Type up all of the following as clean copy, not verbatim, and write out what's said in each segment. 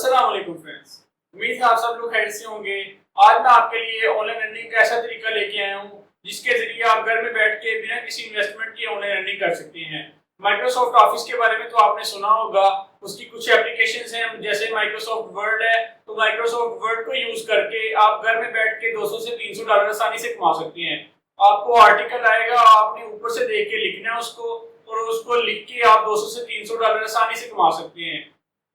अस्सलाम वालेकुम फ्रेंड्स, उम्मीद है आप सब लोग खैरियत से होंगे। आज मैं आपके लिए ऑनलाइन अर्निंग का ऐसा तरीका लेके आया हूँ जिसके जरिए आप घर में बैठ के बिना किसी इन्वेस्टमेंट के ऑनलाइन अर्निंग कर सकते हैं। माइक्रोसॉफ्ट ऑफिस के बारे में तो आपने सुना होगा, उसकी कुछ एप्लीकेशंस हैं जैसे माइक्रोसॉफ्ट वर्ड है। तो माइक्रोसॉफ्ट वर्ड को यूज करके आप घर में बैठ के 200 से 300 डॉलर आसानी से कमा सकते हैं। आपको आर्टिकल आएगा, आपने ऊपर से देख के लिखना है उसको, और उसको लिख के आप 200 से 300 डॉलर आसानी से कमा सकते हैं।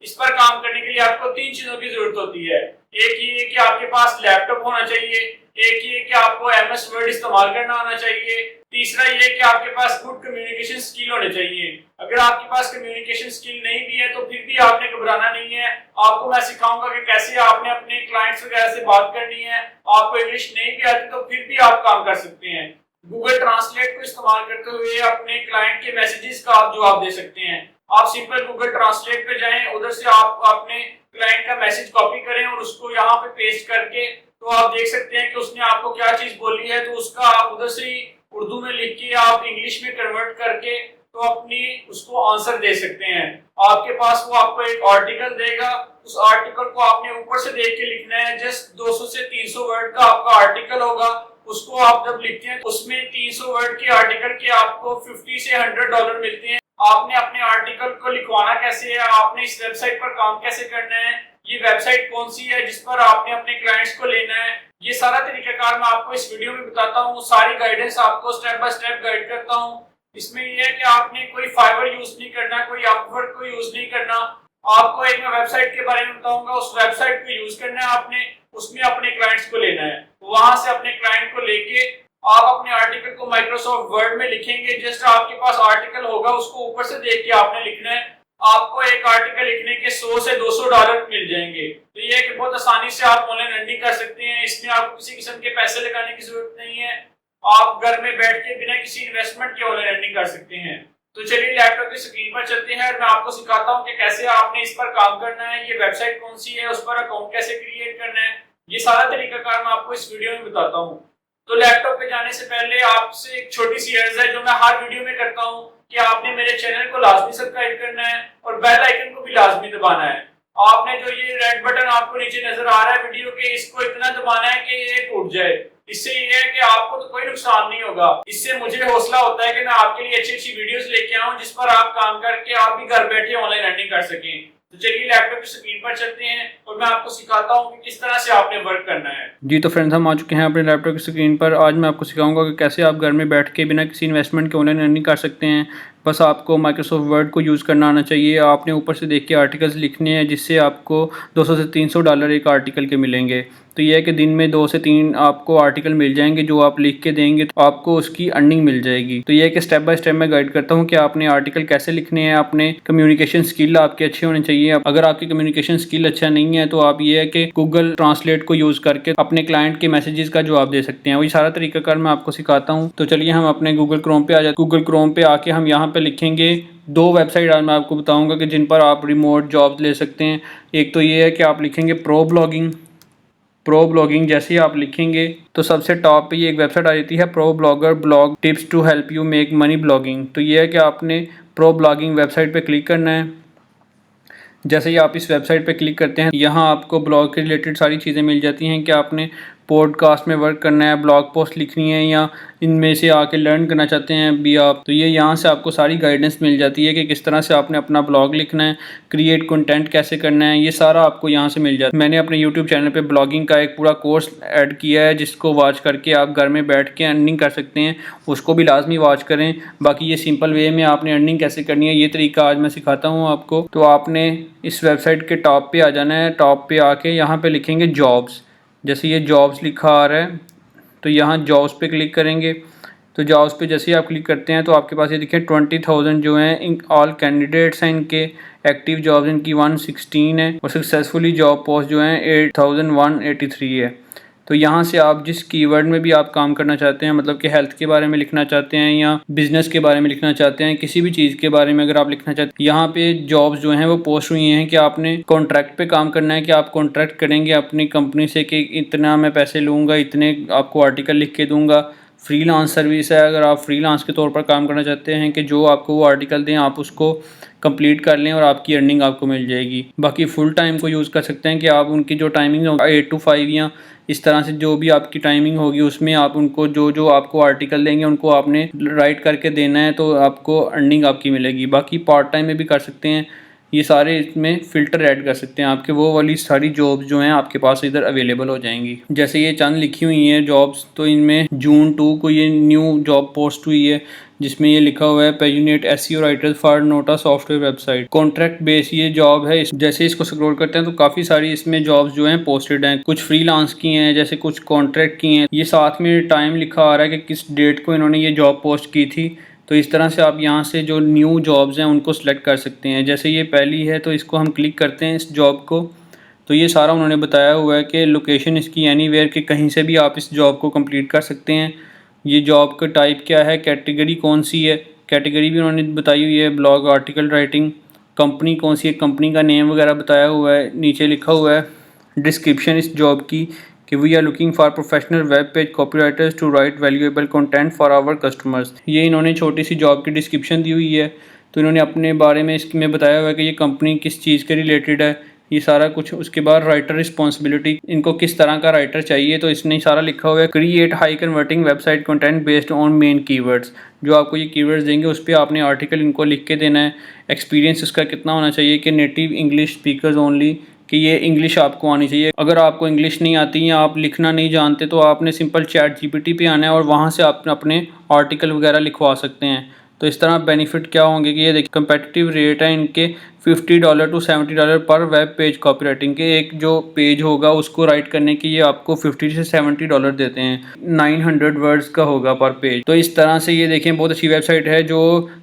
इस पर काम करने के लिए आपको 3 चीजों की जरूरत होती है। एक ये कि आपके पास लैपटॉप होना चाहिए, एक ये कि आपको एमएस वर्ड इस्तेमाल करना आना चाहिए, तीसरा ये कि आपके पास गुड कम्युनिकेशन स्किल होने चाहिए। अगर आपके पास कम्युनिकेशन स्किल नहीं भी है तो फिर भी आपने घबराना नहीं है। आपको मैं सिखाऊंगा कि कैसे आपने अपने क्लाइंट्स वगैरह से बात करनी है। आपको इंग्लिश नहीं भी आती तो फिर भी आप काम कर सकते हैं। गूगल ट्रांसलेट को इस्तेमाल करते हुए अपने क्लाइंट के मैसेजेस का आप जवाब दे सकते हैं। आप सिंपल गूगल ट्रांसलेट पे जाएं, उधर से आप अपने क्लाइंट का मैसेज कॉपी करें और उसको यहाँ पे पेस्ट करके तो आप देख सकते हैं कि उसने आपको क्या चीज बोली है। तो उसका आप उधर से ही उर्दू में लिख के आप इंग्लिश में कन्वर्ट करके तो अपनी उसको आंसर दे सकते हैं। आपके पास वो आपको एक आर्टिकल देगा, उस आर्टिकल को आपने ऊपर से देख के लिखना है। जस्ट 200 से 300 वर्ड का आपका आर्टिकल होगा, उसको आप जब लिखते हैं उसमें 300 वर्ड के आर्टिकल के आपको 50 से 100 डॉलर मिलते हैं। आपने अपने आर्टिकल को लिखवाना कैसे है, आपने इस वेबसाइट पर काम कैसे करना है, ये वेबसाइट कौन सी है जिस पर आपने अपने क्लाइंट्स को लेना है, ये सारा तरीकाकार मैं आपको इस वीडियो में बताता हूँ। सारी गाइडेंस आपको स्टेप बाय स्टेप गाइड करता हूँ। इसमें ये है कि आपने कोई फाइवर यूज नहीं करना, कोई अपवर्क को यूज नहीं करना। आपको एक मैं वेबसाइट के बारे में बताऊंगा, उस वेबसाइट को यूज करना है आपने, उसमें अपने क्लाइंट्स को लेना है। वहां से अपने क्लाइंट को लेके आप अपने आर्टिकल को माइक्रोसॉफ्ट वर्ड में लिखेंगे। जस्ट आपके पास आर्टिकल होगा, उसको ऊपर से देख के आपने लिखना है। आपको एक आर्टिकल लिखने के 100 से 200 डॉलर मिल जाएंगे। तो ये है कि बहुत आसानी से आप ऑनलाइन अर्निंग कर सकते हैं। इसमें आपको किसी किस्म के पैसे लगाने की जरूरत नहीं है। आप घर में बैठ के बिना किसी इन्वेस्टमेंट के ऑनलाइन अर्निंग कर सकते हैं। तो चलिए लैपटॉप की स्क्रीन पर चलते हैं और मैं आपको सिखाता हूँ कि कैसे आपने इस पर काम करना है, ये वेबसाइट कौन सी है, उस पर अकाउंट कैसे क्रिएट करना है। ये सारा तरीकाकार मैं आपको इस वीडियो में बताता हूँ। तो लैपटॉप पे जाने से पहले आपसे एक छोटी सी अर्ज है जो मैं हर वीडियो में करता हूँ कि आपने मेरे चैनल को लाजमी सब्सक्राइब करना है और बेल आइकन को भी लाजमी दबाना है। आपने जो ये रेड बटन आपको नीचे नजर आ रहा है वीडियो के, इसको इतना दबाना है कि ये टूट जाए। इससे ये है कि आपको तो कोई नुकसान नहीं होगा। इससे मुझे हौसला होता है कि मैं आपके लिए अच्छी अच्छी वीडियोस लेके आऊं जिस पर आप काम करके आप भी घर बैठे ऑनलाइन अर्निंग कर सकें। तो चलिए लैपटॉप की स्क्रीन पर चलते हैं और मैं आपको सिखाता हूं कि किस तरह से आपने वर्क करना है। जी तो फ्रेंड्स, हम आ चुके हैं अपने लैपटॉप की स्क्रीन पर। आज मैं आपको सिखाऊंगा कि कैसे आप घर में बैठ के बिना किसी इन्वेस्टमेंट के ऑनलाइन अर्निंग कर सकते हैं। बस आपको माइक्रोसॉफ्ट वर्ड को यूज़ करना आना चाहिए। आपने ऊपर से देख के आर्टिकल्स लिखने हैं जिससे आपको 200 से 300 डॉलर एक आर्टिकल के मिलेंगे। तो यह है कि दिन में 2 से 3 आपको आर्टिकल मिल जाएंगे जो आप लिख के देंगे तो आपको उसकी अर्निंग मिल जाएगी। तो यह है कि स्टेप बाय स्टेप मैं गाइड करता हूँ कि आपने आर्टिकल कैसे लिखने हैं। अपने कम्युनिकेशन स्किल आपके अच्छे होने चाहिए। अगर आपकी कम्युनिकेशन स्किल अच्छा नहीं है तो आप ये है कि गूगल ट्रांसलेट को यूज़ करके अपने क्लाइंट के मैसेजेस का जवाब दे सकते हैं। वही सारा तरीकाकार मैं आपको सिखाता हूँ। तो चलिए हम अपने गूगल क्रोम पे आ जाते। गूगल क्रोम पे आके हम यहाँ पे लिखेंगे 2 वेबसाइट। आज मैं आपको बताऊंगा कि जिन पर आप रिमोट जॉब्स ले सकते हैं। एक तो ये है कि आप लिखेंगे प्रो ब्लॉगिंग। जैसे ही आप लिखेंगे तो सबसे टॉप पे ये एक वेबसाइट आ जाती है, pro blogger blog tips to help you make money blogging. तो ये है कि आपने प्रो ब्लॉगिंग वेबसाइट पे क्लिक करना है। जैसे ही आप इस वेबसाइट पे क्लिक करते हैं, यहाँ आपको ब्लॉग के रिलेटेड सारी चीज़ें मिल जाती हैं कि आपने पॉडकास्ट में वर्क करना है, ब्लॉग पोस्ट लिखनी है, या इनमें से आके लर्न करना चाहते हैं भी आप। तो ये यहाँ से आपको सारी गाइडेंस मिल जाती है कि किस तरह से आपने अपना ब्लॉग लिखना है, क्रिएट कंटेंट कैसे करना है, ये सारा आपको यहाँ से मिल जाता है। मैंने अपने यूट्यूब चैनल पे ब्लॉगिंग का एक पूरा कोर्स ऐड किया है जिसको वॉच करके आप घर में बैठ के अर्निंग कर सकते हैं। उसको भी लाजमी वॉच करें। बाकी ये सिंपल वे में आपने अर्निंग कैसे करनी है ये तरीका आज मैं सिखाता हूँ आपको। तो आपने इस वेबसाइट के टॉप पे आ जाना है। टॉप पे आके यहाँ पे लिखेंगे जॉब्स। जैसे ये जॉब्स लिखा आ रहा है तो यहाँ जॉब्स पे क्लिक करेंगे। तो जॉब्स पे जैसे ही आप क्लिक करते हैं तो आपके पास ये देखिए 20,000 जो हैं इन ऑल कैंडिडेट्स हैं। इनके एक्टिव जॉब्स इनकी 116 है और सक्सेसफुली जॉब पोस्ट जो हैं 8,183 है। तो यहाँ से आप जिस कीवर्ड में भी आप काम करना चाहते हैं, मतलब कि हेल्थ के बारे में लिखना चाहते हैं या बिजनेस के बारे में लिखना चाहते हैं, किसी भी चीज़ के बारे में अगर आप लिखना चाहते हैं, यहाँ पे जॉब्स जो हैं वो पोस्ट हुई हैं कि आपने कॉन्ट्रैक्ट पे काम करना है, कि आप कॉन्ट्रैक्ट करेंगे अपनी कंपनी से कि इतना मैं पैसे लूँगा, इतने आपको आर्टिकल लिख के दूँगा, फ्रीलांस सर्विस है। अगर आप फ्रीलांस के तौर पर काम करना चाहते हैं कि जो आपको वो आर्टिकल दें आप उसको कंप्लीट कर लें और आपकी अर्निंग आपको मिल जाएगी। बाकी फुल टाइम को यूज़ कर सकते हैं कि आप उनकी जो टाइमिंग होगा 8 to 5 या इस तरह से जो भी आपकी टाइमिंग होगी उसमें आप उनको जो जो आपको आर्टिकल देंगे उनको आपने राइट करके देना है तो आपको अर्निंग आपकी मिलेगी। बाकी पार्ट टाइम में भी कर सकते हैं, ये सारे इसमें फ़िल्टर ऐड कर सकते हैं, आपके वो वाली सारी जॉब्स जो हैं आपके पास इधर अवेलेबल हो जाएंगी। जैसे ये चंद लिखी हुई हैं जॉब्स, तो इनमें जून 2 को ये न्यू जॉब पोस्ट हुई है जिसमें ये लिखा हुआ है passionate SEO writer for NOTA software website, contract base ये जॉब है। जैसे इसको स्क्रॉल करते हैं तो काफ़ी सारी इसमें जॉब्स जो हैं पोस्टेड हैं, कुछ फ्रीलांस की हैं जैसे कुछ कॉन्ट्रैक्ट की हैं। ये साथ में टाइम लिखा आ रहा है कि किस डेट को इन्होंने ये जॉब पोस्ट की थी। तो इस तरह से आप यहाँ से जो न्यू जॉब्स हैं उनको सिलेक्ट कर सकते हैं। जैसे ये पहली है तो इसको हम क्लिक करते हैं इस जॉब को, तो ये सारा उन्होंने बताया हुआ है कि लोकेशन इसकी एनीवेयर कि कहीं से भी आप इस जॉब को कंप्लीट कर सकते हैं। ये जॉब का टाइप क्या है, कैटेगरी कौन सी है, कैटेगरी भी उन्होंने बताई हुई है, ब्लॉग आर्टिकल राइटिंग, कंपनी कौन सी है, कंपनी का नेम वगैरह बताया हुआ है। नीचे लिखा हुआ है डिस्क्रिप्शन इस जॉब की कि we are looking for professional web page copywriters to write valuable content for our customers. ये इन्होंने छोटी सी जॉब की डिस्क्रिप्शन दी हुई है। तो इन्होंने अपने बारे में इसमें बताया हुआ है कि ये कंपनी किस चीज़ के रिलेटेड है, ये सारा कुछ। उसके बाद राइटर रिस्पॉन्सिबिलिटी, इनको किस तरह का राइटर चाहिए, तो इसने सारा लिखा हुआ है create high converting website content based on main keywords. जो आपको ये कीवर्ड्स देंगे उस पर आपने आर्टिकल इनको लिख के देना है। एक्सपीरियंस उसका कितना होना चाहिए कि नेटिव इंग्लिश स्पीकर्स ओनली, कि ये इंग्लिश आपको आनी चाहिए। अगर आपको इंग्लिश नहीं आती या आप लिखना नहीं जानते तो आपने सिंपल चैट जीपीटी पे आना है और वहाँ से आप अपने आर्टिकल वगैरह लिखवा सकते हैं। तो इस तरह बेनिफिट क्या होंगे कि ये देखिए कंपेटिटिव रेट है इनके $50 to $70 पर वेब पेज कॉपीराइटिंग के। एक जो पेज होगा उसको राइट करने की ये आपको $50 से $70 देते हैं, 900 वर्ड्स का होगा पर पेज। तो इस तरह से ये देखें बहुत अच्छी वेबसाइट है जो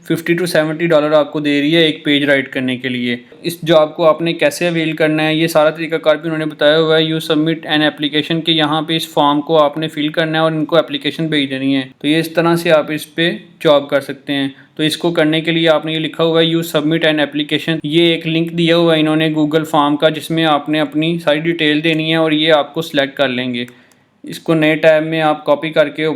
$50 to $70 आपको दे रही है एक पेज राइट करने के लिए। इस जॉब को आपने कैसे अवेल करना है ये सारा तरीकाकार भी उन्होंने बताया हुआ है। यू सबमिट एन एप्लीकेशन के यहाँ पे इस फॉर्म को आपने फिल करना है और इनको एप्लीकेशन भेज देनी है। तो ये इस तरह से आप इस पे जॉब कर सकते हैं। तो इसको करने के लिए आपने ये लिखा हुआ है यू सबमिट एन एप्लीकेशन, ये एक लिंक दिया हुआ है इन्होंने गूगल फॉर्म का जिसमें आपने अपनी सारी डिटेल देनी है और ये आपको सिलेक्ट कर लेंगे। इसको नए टैब में आप कॉपी करके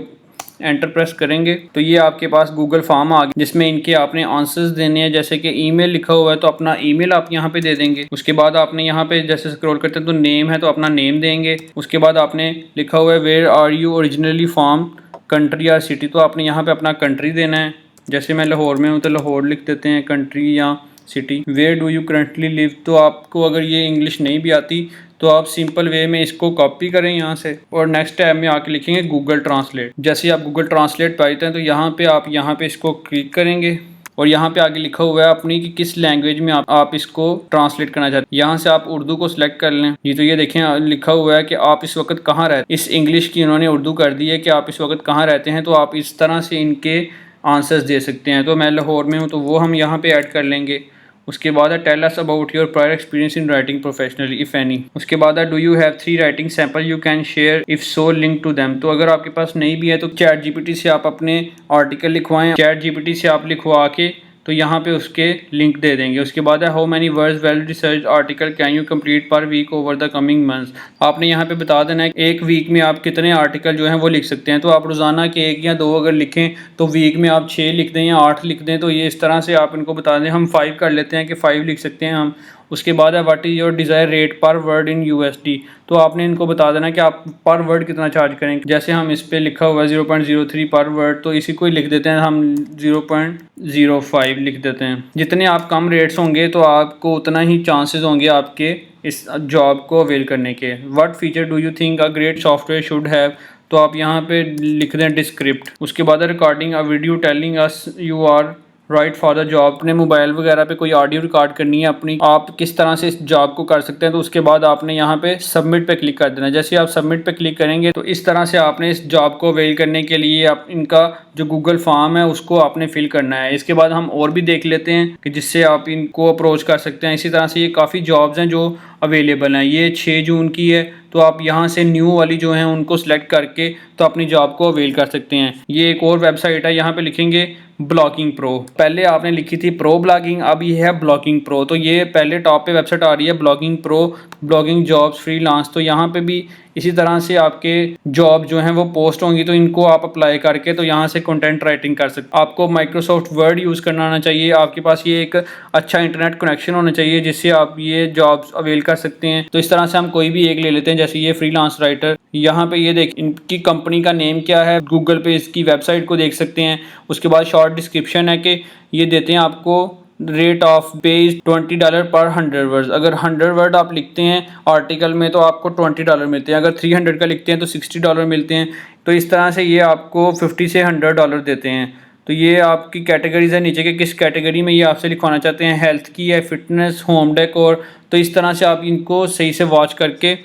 एंटर प्रेस करेंगे तो ये आपके पास गूगल फॉर्म आ गया जिसमें इनके आपने आंसर्स देने हैं। जैसे कि ईमेल लिखा हुआ है तो अपना ईमेल आप यहाँ पे दे देंगे। उसके बाद आपने यहाँ पे जैसे स्क्रॉल करते हैं तो नेम है तो अपना नेम देंगे। उसके बाद आपने लिखा हुआ है where are you originally from, country या सिटी, तो आपने यहाँ पे अपना कंट्री देना है। जैसे मैं लाहौर में हूँ तो लाहौर लिख देते हैं कंट्री या city. Where do you currently live, तो आपको अगर ये इंग्लिश नहीं भी आती तो आप सिंपल वे में इसको कॉपी करें यहाँ से और नेक्स्ट टैब में आके लिखेंगे गूगल ट्रांसलेट। जैसे आप गूगल ट्रांसलेट पाते हैं तो यहाँ पे आप यहाँ पे इसको क्लिक करेंगे और यहाँ पे आगे लिखा हुआ है अपनी कि किस लैंग्वेज में आप इसको ट्रांसलेट करना चाहते हैं। यहाँ से आप उर्दू को सिलेक्ट कर लें। ये तो ये देखें लिखा हुआ है कि आप इस वक्त कहाँ रहते हैं, इस इंग्लिश की इन्होंने उर्दू कर दी है कि आप इस वक्त कहाँ रहते हैं। तो आप इस तरह से इनके आंसर्स दे सकते हैं। तो मैं लाहौर में हूँ तो वो हम यहाँ पे ऐड कर लेंगे। उसके बाद है tell us about your prior experience in writing professionally if any. उसके बाद है do you have 3 writing sample you can share if so link to them, तो अगर आपके पास नहीं भी है तो चैट जीपीटी से आप अपने आर्टिकल लिखवाएं। चैट जीपीटी से आप लिखवा के तो यहाँ पे उसके लिंक दे देंगे। उसके बाद है how many words well research article can you complete per week over the coming months, आपने यहाँ पे बता देना है एक वीक में आप कितने आर्टिकल जो हैं वो लिख सकते हैं। तो आप रोज़ाना के 1 या 2 अगर लिखें तो वीक में आप 6 लिख दें या 8 लिख दें। तो ये इस तरह से आप इनको बता दें। हम 5 कर लेते हैं कि 5 लिख सकते हैं हम। उसके बाद है what is your desire rate पर वर्ड इन USD, तो आपने इनको बता देना कि आप पर वर्ड कितना चार्ज करेंगे। जैसे हम इस पे लिखा हुआ है 0.03 पर वर्ड, तो इसी को ही लिख देते हैं हम 0.05 लिख देते हैं। जितने आप कम रेट्स होंगे तो आपको उतना ही चांसेस होंगे आपके इस जॉब को अवेल करने के। What feature do you think a great software should have, तो आप यहाँ पे लिख दें डिस्क्रिप्ट। उसके बाद recording a video telling us you are right for the job, अपने मोबाइल वगैरह पे कोई ऑडियो रिकॉर्ड करनी है अपनी, आप किस तरह से इस जॉब को कर सकते हैं। तो उसके बाद आपने यहाँ पे सबमिट पे क्लिक कर देना। जैसे आप सबमिट पे क्लिक करेंगे तो इस तरह से आपने इस जॉब को अवेल करने के लिए आप इनका जो गूगल फॉर्म है उसको आपने फिल करना है। इसके बाद हम और भी देख लेते हैं कि जिससे आप इनको अप्रोच कर सकते हैं। इसी तरह से ये काफ़ी जॉब्स हैं जो अवेलेबल हैं। ये 6 जून की है तो आप यहाँ से न्यू वाली जो हैं उनको सिलेक्ट करके तो अपनी जॉब को अवेल कर सकते हैं। ये एक और वेबसाइट है, यहाँ पे लिखेंगे ब्लॉगिंग प्रो। पहले आपने लिखी थी प्रो ब्लॉगिंग, अब ये है ब्लॉगिंग प्रो। तो ये पहले टॉप पे वेबसाइट आ रही है blogging pro, blogging jobs freelance. तो यहाँ पे भी इसी तरह से आपके जॉब जो हैं वो पोस्ट होंगी, तो इनको आप अप्लाई करके तो यहाँ से कंटेंट राइटिंग कर सकते। आपको माइक्रोसॉफ्ट वर्ड यूज़ करना आना चाहिए, आपके पास ये एक अच्छा इंटरनेट कनेक्शन होना चाहिए जिससे आप ये जॉब्स अवेल कर सकते हैं। तो इस तरह से हम कोई भी एक ले लेते हैं, जैसे ये फ्रीलांस राइटर। यहाँ पे ये देख इनकी कंपनी का नेम क्या है, गूगल पे इसकी वेबसाइट को देख सकते हैं। उसके बाद शॉर्ट डिस्क्रिप्शन है कि ये देते हैं आपको रेट ऑफ पे इज $20 पर 100 वर्ड। अगर 100 वर्ड आप लिखते हैं आर्टिकल में तो आपको $20 मिलते हैं, अगर 300 का लिखते हैं तो $60 मिलते हैं। तो इस तरह से ये आपको 50 से $100 देते हैं। तो ये आपकी कैटेगरीज है नीचे के, किस कैटेगरी में ये आपसे लिखवाना चाहते हैं, हेल्थ की है, फिटनेस, होम डेकोर। तो इस तरह से आप इनको सही से वॉच करके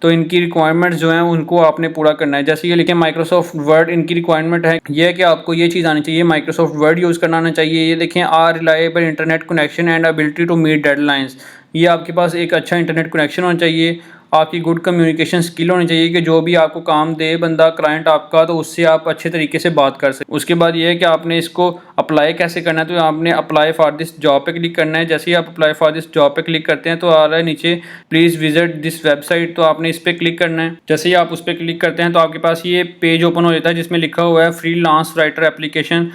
तो इनकी रिक्वायरमेंट्स जो हैं उनको आपने पूरा करना है। जैसे ये लिखे माइक्रोसॉफ्ट वर्ड, इनकी रिक्वायरमेंट है ये है कि आपको ये चीज़ आनी चाहिए, माइक्रोसॉफ्ट वर्ड यूज़ करना आना चाहिए। ये देखें are reliable internet connection and ability to meet deadlines. ये आपके पास एक अच्छा इंटरनेट कनेक्शन होना चाहिए, आपकी गुड कम्युनिकेशन स्किल होनी चाहिए कि जो भी आपको काम दे बंदा क्लाइंट आपका तो उससे आप अच्छे तरीके से बात कर सकें। उसके बाद ये है कि आपने इसको अप्लाई कैसे करना है। तो आपने अप्लाई फॉर दिस जॉब पे क्लिक करना है। जैसे ही आप अप्लाई फॉर दिस जॉब पे क्लिक करते हैं तो आ रहा है नीचे प्लीज़ विजिट दिस वेबसाइट। तो आपने इस पर क्लिक करना है। जैसे ही आप उस पर क्लिक करते हैं तो आपके पास ये पेज ओपन हो जाता है जिसमें लिखा हुआ है फ्रीलांस राइटर एप्लीकेशन।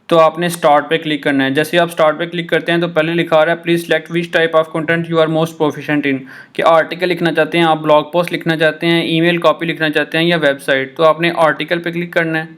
तो आपने स्टार्ट पे क्लिक करना है। जैसे आप स्टार्ट पे क्लिक करते हैं तो पहले लिखा आ रहा है please select which type of content you are most proficient in, कि आर्टिकल लिखना चाहते हैं आप, ब्लॉग पोस्ट लिखना चाहते हैं, ईमेल कॉपी लिखना चाहते हैं या वेबसाइट। तो आपने आर्टिकल पे क्लिक करना है।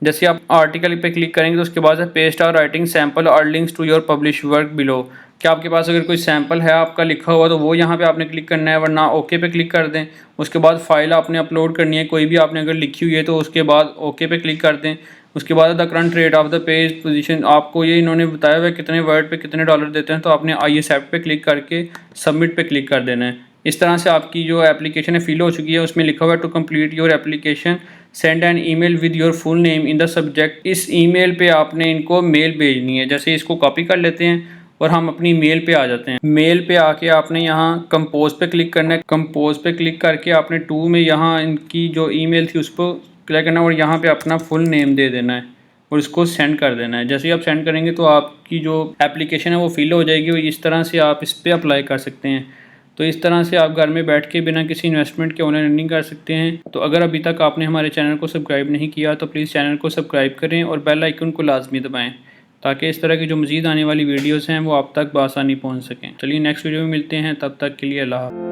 जैसे आप आर्टिकल पे क्लिक करेंगे तो उसके बाद है पेस्ट और राइटिंग सैम्पल और links to your publish work below, कि आपके पास अगर कोई सैम्पल है आपका लिखा हुआ तो वो यहाँ पे आपने क्लिक करना है, वरना ओके पे क्लिक कर दें। उसके बाद फाइल आपने अपलोड करनी है, कोई भी आपने अगर लिखी हुई है तो उसके बाद ओके पे क्लिक कर दें। उसके बाद the current rate of the page position, आपको ये इन्होंने बताया हुआ है कितने वर्ड पे कितने डॉलर देते हैं। तो आपने आई एक्सेप्ट पे क्लिक करके सबमिट पे क्लिक कर देना है। इस तरह से आपकी जो एप्लीकेशन है फिल हो चुकी है। उसमें लिखा हुआ है to complete your application send an email with your full name in the subject. इस ईमेल पे आपने इनको मेल भेजनी है। जैसे इसको कॉपी कर लेते हैं और हम अपनी मेल पे आ जाते हैं। मेल पे आके आपने यहाँ कंपोज पे क्लिक करना है। कंपोज पे क्लिक करके आपने टू में यहाँ इनकी जो ईमेल थी उस पर क्लिक करना है और यहाँ पे अपना फुल नेम दे देना है और इसको सेंड कर देना है। जैसे ही आप सेंड करेंगे तो आपकी जो एप्लीकेशन है वो फिल हो जाएगी और इस तरह से आप इस पर अप्लाई कर सकते हैं। तो इस तरह से आप घर में बैठ के बिना किसी इन्वेस्टमेंट के ऑनलाइन अर्निंग कर सकते हैं। तो अगर अभी तक आपने हमारे चैनल को सब्सक्राइब नहीं किया तो प्लीज़ चैनल को सब्सक्राइब करें और बेल आइकन को लाजमी दबाएं ताकि इस तरह की जो मज़ीद आने वाली वीडियोज़ हैं वो आप तक बआसानी पहुँच सकें। चलिए नेक्स्ट वीडियो में मिलते हैं, तब तक के लिए अल्लाह।